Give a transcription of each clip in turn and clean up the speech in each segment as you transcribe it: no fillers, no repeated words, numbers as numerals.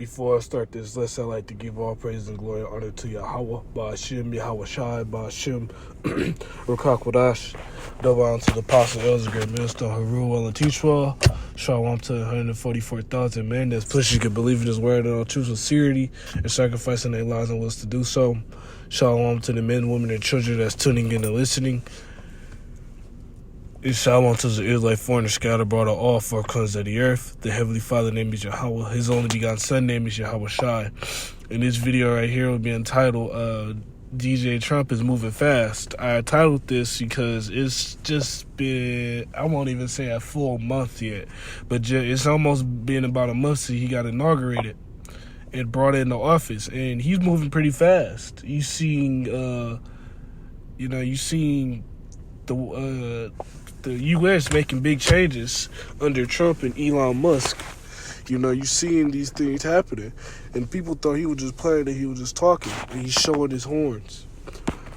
Before I start this list, I like to give all praise and glory and honor to Yahweh, Ba'ashem, Yahweh Shai, Ba'ashem, Rukakwadash. Double honor to the Apostle, Elders, Great Minister, Haru, and Teachwell. Shalom to 144,000 men that's pushing can believe in his word in all true sincerity and sacrificing their lives and wills to do so. Shalom to the men, women, and children that's tuning in and listening. Shalom to the Israelite foreigners scattered abroad on all four corners of the earth. The Heavenly Father name is Yahweh. His only begotten Son name is Yahweh Shai. And this video right here will be entitled, DJ Trump is moving fast. I titled this because it's just been, I won't even say a full month yet, but it's almost been about a month since he got inaugurated and brought into office. And he's moving pretty fast. You seeing the U.S. making big changes under Trump and Elon Musk. You seeing these things happening. And people thought he was just playing and he was just talking. And he's showing his horns.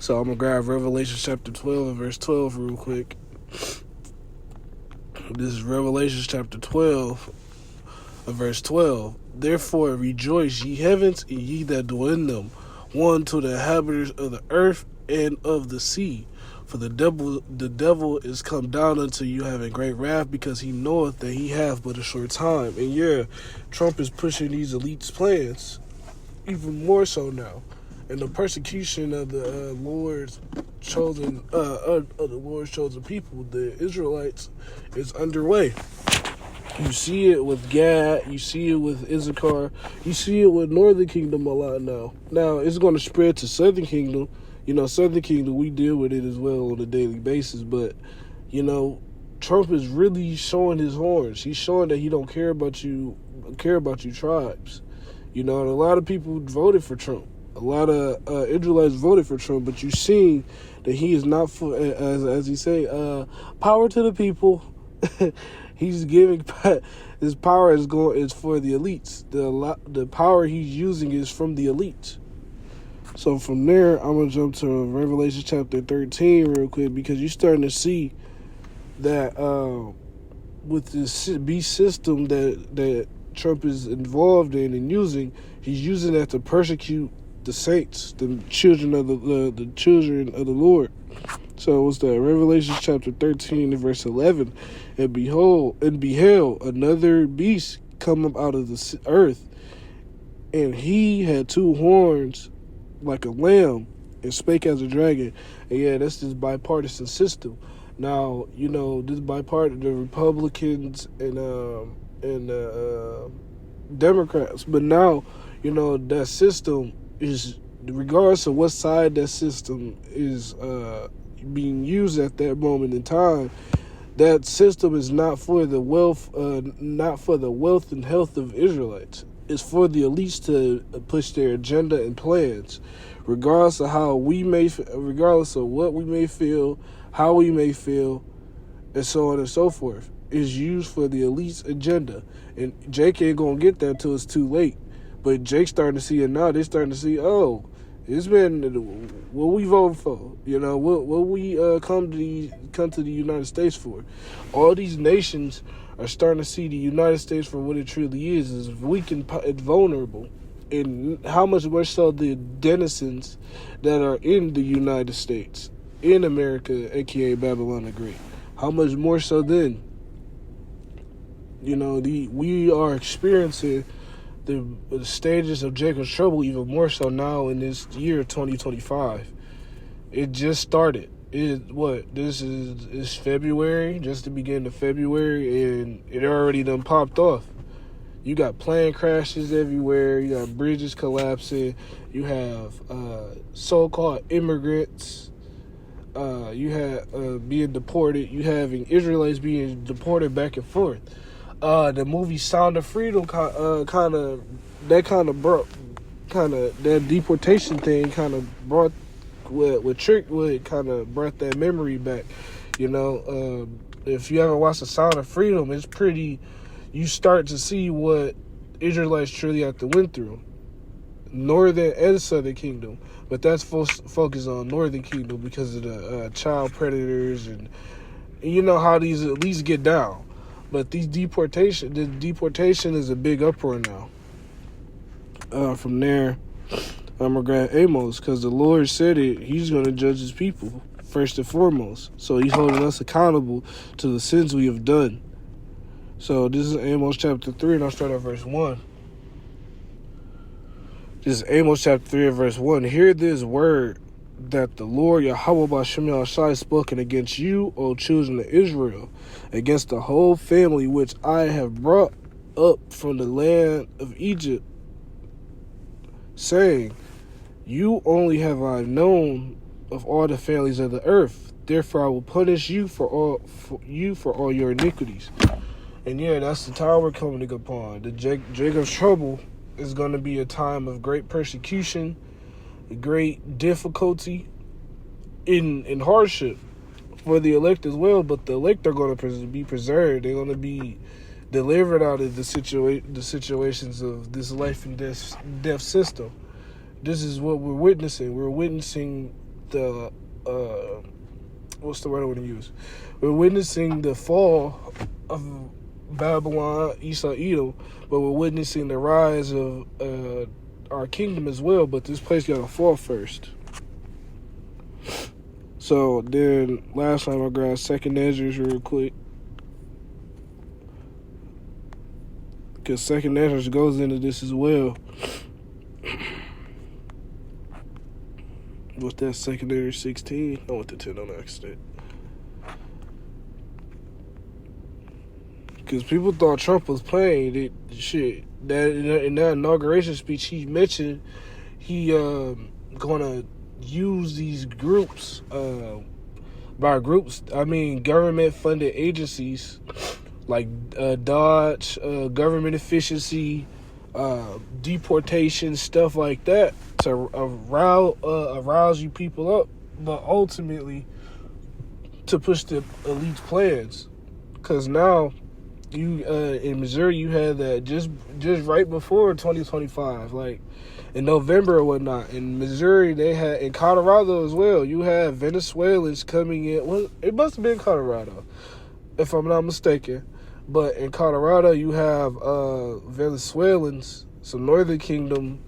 So I'm going to grab Revelation chapter 12 and verse 12 real quick. This is Revelation chapter 12 and verse 12. Therefore rejoice, ye heavens, and ye that dwell in them. One to the inhabitants of the earth and of the sea. For the devil is come down unto you having great wrath, because he knoweth that he hath but a short time. And yeah, Trump is pushing these elites' plans even more so now. And the persecution of the Lord's chosen people, the Israelites, is underway. You see it with Gad, you see it with Issachar, you see it with Northern Kingdom a lot now. Now it's going to spread to Southern Kingdom. Southern Kingdom, we deal with it as well on a daily basis. But, Trump is really showing his horns. He's showing that he don't care about you tribes. And a lot of people voted for Trump. A lot of Israelites voted for Trump. But you seen that he is not for, as he say, power to the people. He's giving his power is for the elites. The power he's using is from the elites. So from there, I'm going to jump to Revelation chapter 13 real quick, because you're starting to see that with this beast system that Trump is involved in and using, he's using that to persecute the saints, the children of the children of the Lord. So what's that? Revelation chapter 13 and verse 11. And beheld another beast come up out of the earth, and he had two horns like a lamb, and spake as a dragon. And yeah, that's this bipartisan system. Now, this bipartisan, the Republicans and Democrats. But now, that system is, regardless of what side that system is being used at that moment in time, that system is not for the wealth and health of Israelites. It's for the elites to push their agenda and plans, regardless of what we may feel, how we may feel, and so on and so forth. It's used for the elites' agenda. And Jake ain't going to get that till it's too late. But Jake's starting to see it now. They're starting to see, it's been what we voted for. What we come to the United States for. All these nations are starting to see the United States for what it truly is weak and vulnerable. And how much more so the denizens that are in the United States, in America, a.k.a. Babylon the Great. How much more so then? We are experiencing the stages of Jacob's trouble even more so now in this year 2025. It just started. This is February, just the beginning of February, and it already done popped off. You got plane crashes everywhere, you got bridges collapsing, you have so-called immigrants, you have being deported, you having Israelites being deported back and forth. The movie Sound of Freedom that deportation thing kind of brought brought that memory back. If you ever watched The Sound of Freedom, it's pretty. You start to see what Israelites truly have to went through, Northern and Southern Kingdom, but that's focused on Northern Kingdom because of the child predators and how these at least get down. But the deportation is a big uproar now. From there, I'm going to grab Amos, because the Lord said it. He's going to judge his people, first and foremost. So he's holding us accountable to the sins we have done. So this is Amos chapter 3, and I'll start at verse 1. This is Amos chapter 3 and verse 1. Hear this word that the Lord Yahweh B'Shem Yahushai has spoken against you, O children of Israel, against the whole family which I have brought up from the land of Egypt, saying, you only have I known of all the families of the earth. Therefore I will punish you for all your iniquities. And yeah, that's the time we're coming upon. The Jacob's trouble is going to be a time of great persecution, great difficulty, in hardship for the elect as well. But the elect are going to be preserved. They're going to be delivered out of the situations of this life and death system. This is what we're witnessing. We're witnessing the what's the word I want to use? We're witnessing the fall of Babylon, Esau, Edom, but we're witnessing the rise of our kingdom as well. But this place got to fall first. So then, last time I grabbed 2nd Ezra real quick, because 2nd Ezra goes into this as well. What's that? 2nd Ezra 16. I went to 10 on accident. Because people thought Trump was playing it. Shit, that in that inauguration speech, he mentioned he gonna use these groups. By groups, I mean government-funded agencies like Dodge, government efficiency, deportation, stuff like that, to arouse you people up, but ultimately to push the elite's plans. Because now, you in Missouri, you had that just right before 2025, like in November or whatnot. In Missouri, they had, in Colorado as well, you had Venezuelans coming in. Well, it must have been Colorado, if I'm not mistaken. But in Colorado, you have Venezuelans, some Northern Kingdom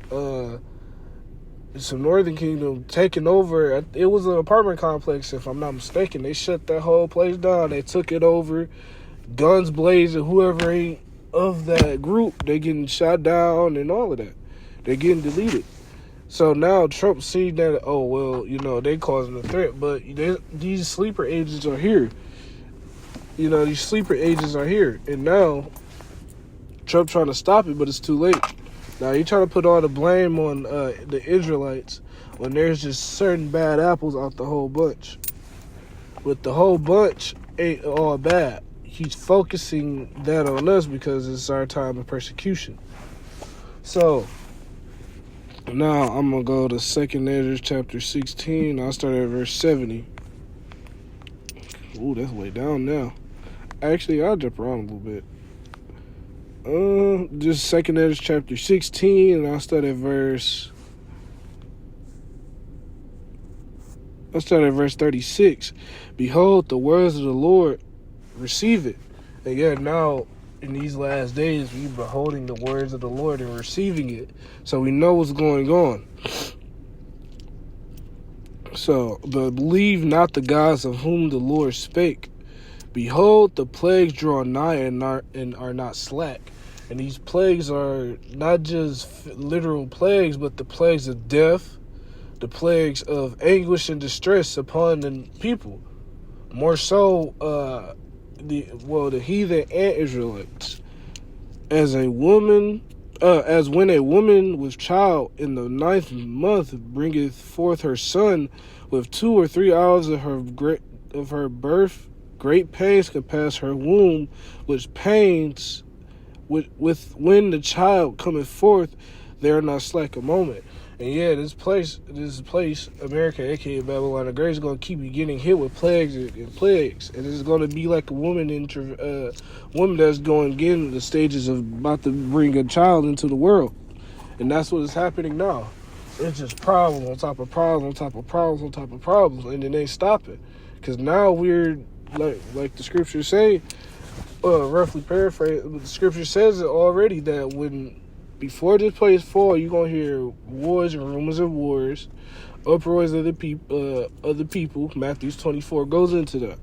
taking over. It was an apartment complex, if I'm not mistaken. They shut that whole place down. They took it over. Guns blazing. Whoever ain't of that group, they getting shot down and all of that. They're getting deleted. So now Trump seen that, oh, well, they causing a threat. But these sleeper agents are here. These sleeper agents are here. And now Trump trying to stop it, but it's too late. Now he trying to put all the blame on the Israelites when there's just certain bad apples out the whole bunch. But the whole bunch ain't all bad. He's focusing that on us because it's our time of persecution. So now I'm going to go to 2nd Ezra chapter 16. I'll start at verse 70. Ooh, that's way down now. Actually, I'll jump around a little bit. Just 2nd Ezra chapter 16, and I'll start at verse 36. Behold, the words of the Lord, receive it. And yet now, in these last days, we're beholding the words of the Lord and receiving it. So we know what's going on. So, believe not the gods of whom the Lord spake. Behold, the plagues draw nigh and are not slack. And these plagues are not just literal plagues, but the plagues of death, the plagues of anguish and distress upon the people. More so, the heathen and Israelites. As when a woman with child in the 9th month bringeth forth her son with 2 or 3 hours of her birth, great pains compass her womb, which pains with when the child cometh forth, they are not slack a moment. And yeah, this place, America, aka Babylon the Great, is going to keep getting hit with plagues and plagues. And it's going to be like a woman that's going to get in the stages of about to bring a child into the world. And that's what is happening now. It's just problems on top of problems on top of problems on top of problems. And then they stop it. Because now we're, like the scriptures say, roughly paraphrase, but the scripture says it already, that when before this place fall, you're gonna hear wars and rumors of wars, uproars of the people. Matthew 24 goes into that.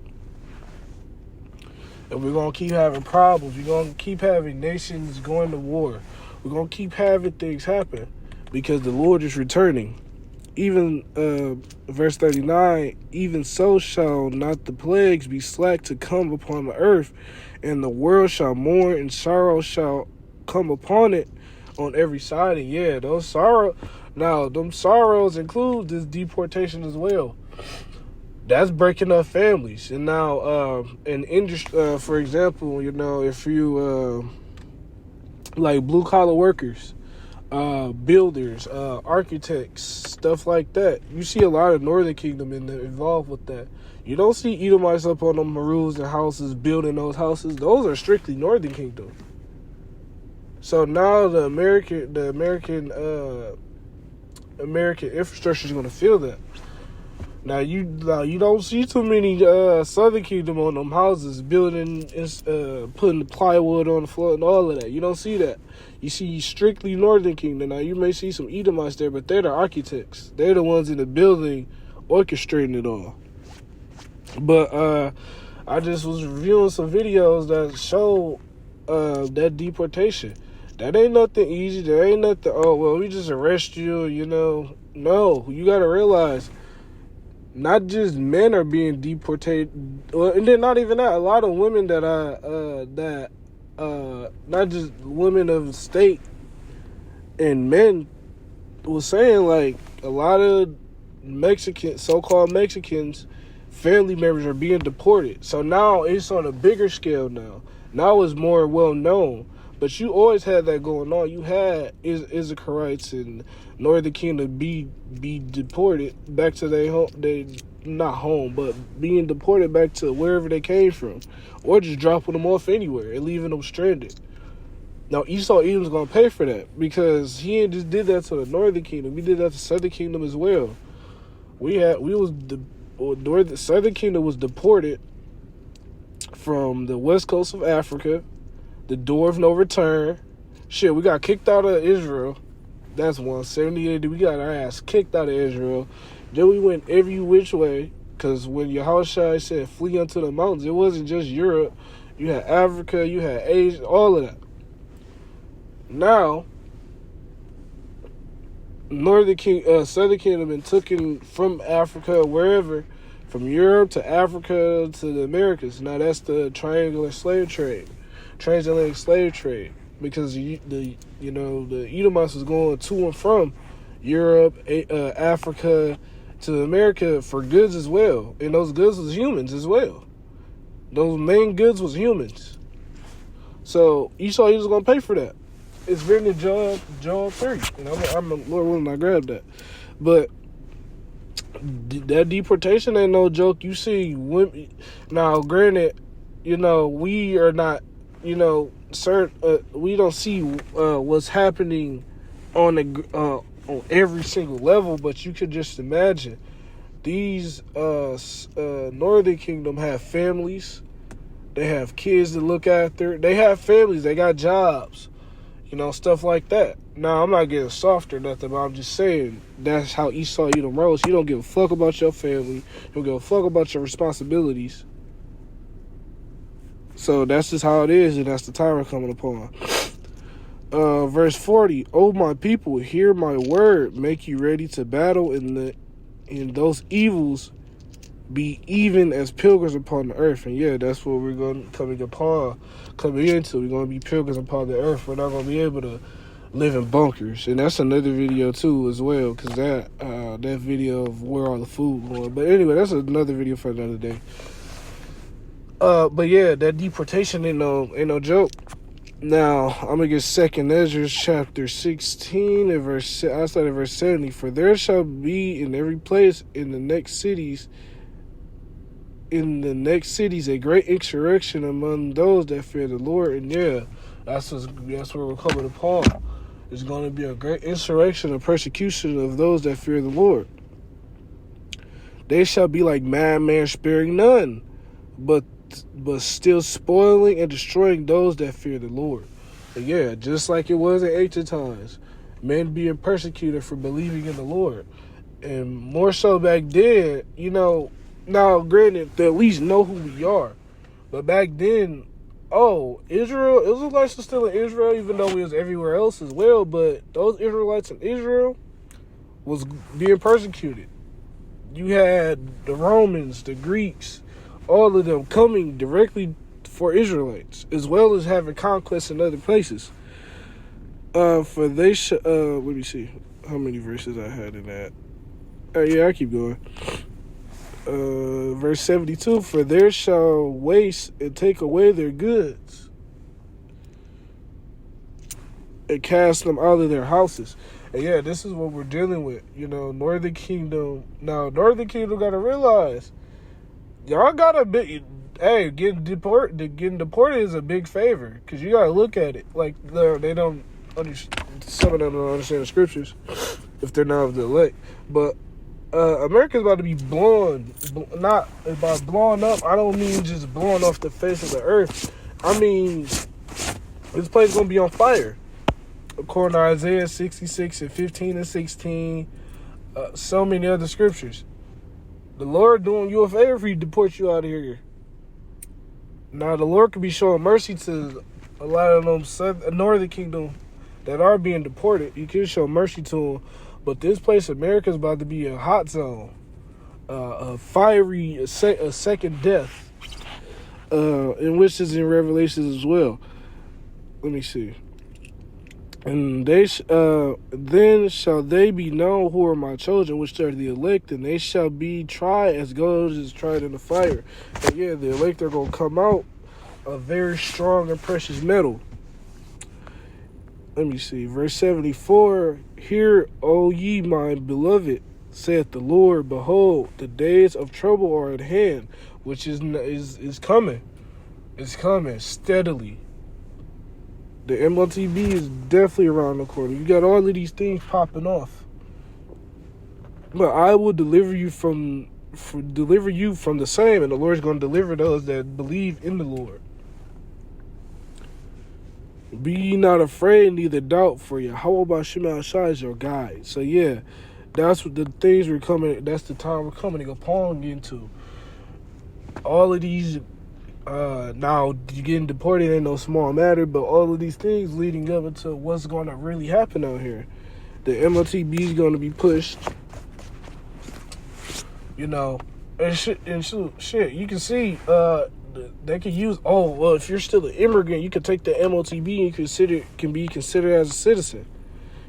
And we're going to keep having problems. We're going to keep having nations going to war. We're going to keep having things happen because the Lord is returning. Even verse 39, even so shall not the plagues be slack to come upon the earth, and the world shall mourn, and sorrow shall come upon it on every side. And yeah, those them sorrows include this deportation as well. That's breaking up families. And now, in industry, for example, if you like blue collar workers, builders, architects, stuff like that, you see a lot of Northern Kingdom involved with that. You don't see Edomites up on them roofs and houses building those houses. Those are strictly Northern Kingdom. So now the American infrastructure is going to feel that. Now you don't see too many Southern Kingdom on them houses building, putting the plywood on the floor and all of that. You don't see that. You see strictly Northern Kingdom. Now you may see some Edomites there, but they're the architects. They're the ones in the building orchestrating it all. But I just was reviewing some videos that show that deportation. That ain't nothing easy. There ain't nothing, oh, well, we just arrest you, No, you got to realize, not just men are being deported, and then not even that. A lot of women not just women of state and men was saying, like, a lot of so-called Mexicans, family members are being deported. So now it's on a bigger scale now. Now it's more well known. But you always had that going on. You had Issacharites in Northern Kingdom be deported back to their home. Not home, but being deported back to wherever they came from, or just dropping them off anywhere and leaving them stranded. Now Esau Edom's gonna pay for that because he ain't just did that to the Northern Kingdom. He did that to Southern Kingdom as well. The Southern Kingdom was deported from the west coast of Africa, the door of no return. Shit, we got kicked out of Israel. That's 178. We got our ass kicked out of Israel. Then we went every which way, because when Yahushua said flee unto the mountains, it wasn't just Europe. You had Africa, you had Asia, all of that. Now, Southern Kingdom been taken from Africa, wherever, from Europe to Africa to the Americas. Now that's the transatlantic slave trade, because the Edomites was going to and from Europe, Africa to America for goods as well, and those goods was humans as well. Those main goods was humans. So Esau was going to pay for that. It's written in John 3, and I'm Lord willing I grabbed that. But that deportation ain't no joke. You see women now. Granted, we are not. We don't see what's happening on every single level, but you could just imagine these Northern Kingdom have families. They have kids to look after. They have families. They got jobs. Stuff like that. Now, I'm not getting soft or nothing, but I'm just saying that's how Esau Edom rolls. He don't give a fuck about your family. He don't give a fuck about your responsibilities. So that's just how it is, and that's the time coming upon. Verse 40, O my people, hear my word, make you ready to battle in those evils, be even as pilgrims upon the earth. And yeah, that's what we're going to coming into. We're going to be pilgrims upon the earth. We're not going to be able to live in bunkers. And that's another video too as well, because that video of where all the food going. But anyway, that's another video for another day. But yeah, that deportation ain't no joke. Now, I'm going to get 2nd Ezra chapter 16 and I started at verse 70. For there shall be in every place in the next cities a great insurrection among those that fear the Lord. And yeah, that's where we're coming upon. There's going to be a great insurrection, a persecution of those that fear the Lord. They shall be like madmen, sparing none, but still spoiling and destroying those that fear the Lord. And yeah, just like it was in ancient times, men being persecuted for believing in the Lord. And more so back then, you know, now granted, they at least know who we are. But back then, Israel, Israelites were still in Israel, even though we was everywhere else as well. But those Israelites in Israel was being persecuted. You had the Romans, the Greeks, all of them coming directly for Israelites, as well as having conquests in other places. Let me see how many verses I had in that. Yeah, I keep going. Verse 72, for there shall waste and take away their goods and cast them out of their houses. And yeah, this is what we're dealing with. You know, Northern Kingdom. Now, Northern Kingdom got to realize, y'all got a bit. Hey, getting deported is a big favor, because you got to look at it. Like, they don't understand. Some of them don't understand the scriptures if they're not of the elect. But America's about to be not about blowing up. I don't mean just blowing off the face of the earth. I mean, this place is going to be on fire. According to Isaiah 66 and 15 and 16, so many other scriptures. The Lord doing you a favor if He deport you out of here. Now, the Lord could be showing mercy to a lot of them Northern Kingdom that are being deported. He can show mercy to them. But this place, America, is about to be a hot zone. A second death. In which is in Revelations as well. Let me see. And then shall they be known who are my children, which are the elect, and they shall be tried as gold is tried in the fire. And yeah, the elect are going to come out a very strong and precious metal. Let me see. Verse 74, hear, O ye my beloved, saith the Lord, behold, the days of trouble are at hand, which is coming. It's coming steadily. The MLTB is definitely around the corner. You got all of these things popping off. But I will deliver you from the same, and the Lord's going to deliver those that believe in the Lord. Be ye not afraid, neither doubt, for Yahweh B'Shem Shai is your guide. So yeah, that's what the things we're coming. That's the time we're coming upon into. All of these. Now, you getting deported ain't no small matter, but all of these things leading up into what's going to really happen out here. The MLTB is going to be pushed. You know, and shit. You can see, they could use. Oh, well, if you're still an immigrant, you could take the MLTB and can be considered as a citizen.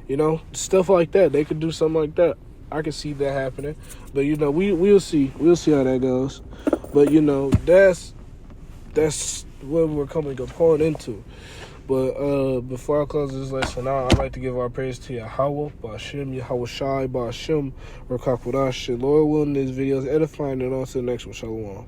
You know, stuff like that. They could do something like that. I can see that happening, but you know, we'll see. We'll see how that goes. But you know, that's what we're coming upon into. But before I close this lesson out, I'd like to give our praise to Yahweh, B'Shem, Yahweh Shai, B'Shem, Rakakwadash. Lord willing, this video is edifying, and on to the next one. Shalom.